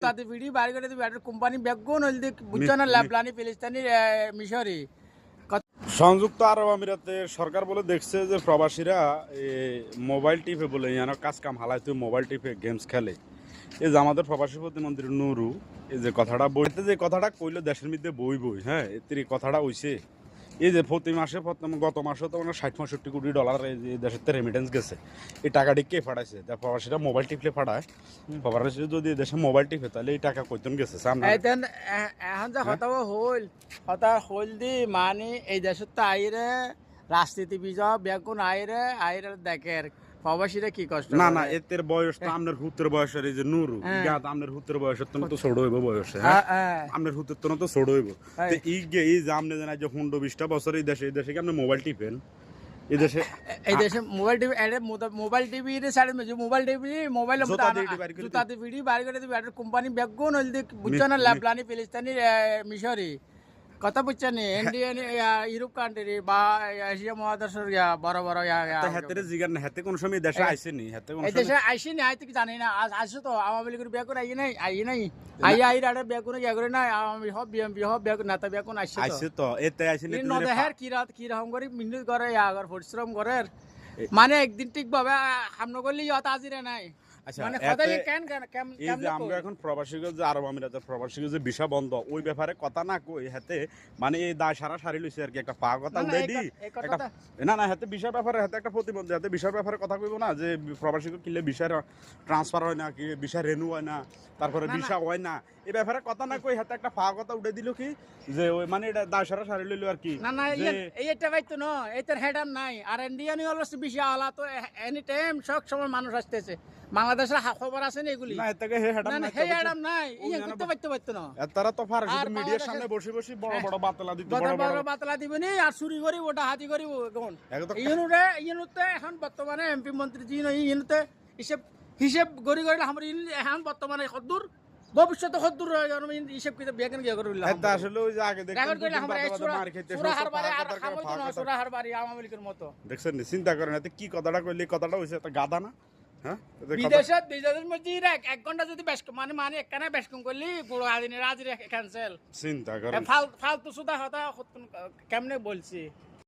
জুতাতে ভিড়ি বাইরে করে দিবি একটা কোম্পানি বেগুন হইল দি বুঝছ না ল্যাবলানি ফিলিস্তিনি মিশরি সংযুক্ত আরব আমিরাতের সরকার বলে দেখছে যে প্রবাসীরা মোবাইল টিপে বলে যেন কাজ কাম হালায় তুই মোবাইল টিপে গেমস খেলে। এই যে আমাদের প্রবাসী প্রতিমন্ত্রী নুরু এই যে কথাটা বইতে যে কথাটা কইলো দেশের মধ্যে বই হ্যাঁ এর কথাটা হইছে এই যে প্রতি মাসে গত মাসে তো মানে ৬০-৬৫ কোটি ডলার এই যে দেশের রেমিটেন্স গেছে। এই টাকাটি কে পাঠাইছে? প্রবাসীরা মোবাইল টিপলে পাঠায়। প্রবাসীরা যদি দেশে মোবাইল টিপে তাহলে এই টাকা কইতন গেছে সামনে এখন যে হতা হইল দি মানে এই দেশত তো আইরে রাজনীতিবিদ বেগুন আইরে দেখের প্রবাসীরা কি কষ্ট না এতের বয়স তো আপনার হুতের বয়সের এই যে নুরু গাত আপনার হুতের বয়সের তো ছোট হইব বয়সে আপনার হুতের তো ছোট হইব তো এই যে আপনি জানা যে 15-20 বছর এই দেশে কি আপনি মোবাইল টিপেন এই দেশে mobile TV side mobile TV mobile জুতাতে ভিড়ি বাইরে করে দিবি একটা কোম্পানি বেগুন হইল দি বুঝছ না ল্যাবলানি ফিলিস্তিনি মিশরি কথা বুঝছেন ইন্ডিয়ান ইউরোপ কান্ট্রি বা এশিয়া মহাদেশের বড় বড় হাতের জিগার না হাতে কোন সময় দেশে আইছেনি হাতে কোন এই দেশে আইসিনি আইতে কি জানি না আসছে তো আওয়ামী লীগের বেগুন আই নাই আই আড়ে বেগুন ইয়া করে না আওয়ামী হব বিএমপি হব বেগুন নেতা বেগুন আইছে তো এতে আইছেনি নদেহের কি রকম করে মিনিট করে আগর পরিশ্রম করে মানে একদিন ঠিক ভাবে হামনা করলে ইয়ত আজিরে নাই মানে কথাই এই যে আমরা এখন প্রবাসীকে যে আরব আমিরাতের প্রবাসীকে যে ভিসা বন্ধ ওই ব্যাপারে কথা না কই হাতে মানে এই দায় সারা সারি লইছে আর কি একটা পা কথা উড়াই দি না হাতে ভিসার ব্যাপারে হাতে একটা প্রতিবন্ধী হাতে ভিসার ব্যাপারে কথা কইব না যে প্রবাসীকে কিলে ভিসা ট্রান্সফার হয় না কি ভিসা রেনু হয় না তারপরে ভিসা হয় না এই ব্যাপারে কথা না কই হাতে একটা পা কথা উড়াই দিল কি যে ওই মানে এটা দায় সারা সারি লইলো আর কি না এইটা বাইতো না এইটার হেডাম নাই আর ইন্ডিয়ানি অলস ভিসা আলা তো এনি টাইম সব সময় মানুষ আসতেছে বাংলাদেশের খবর আছে না এগুলি না এটাকে হেডাম নাই ইয়া করতে পারতো না তারা তো ফারসি মিডিয়ার সামনে বসে বড় বাতলা দিতে বড় বাতলা দিবেনি আর চুরি করি ওটা হাতি করি এখন ইউনুতে এখন বর্তমানে এমপি মন্ত্রী জি ইউনুতে হিসেব গড়ি গড়ি আমার এখন বর্তমানে কদ্দুর ভবিষ্যতে কদ্দুর হিসেব কিতাব বেগন গিয়ে করে এটা আসলে ওই যে আগে আওয়ামী লীগের মতো দেখছেন চিন্তা করেন এতে কি কথাটা কইলে কথাটা হইছে একটা গাদা না হ্যাঁ বিদেশের মধ্যে 1 ঘন্টা যদি মানে একখানে বেশকম করলি পুরো আদিনের ক্যান্সেল চিন্তা করেন ফালতু সুদা হতা কেমনে বলছি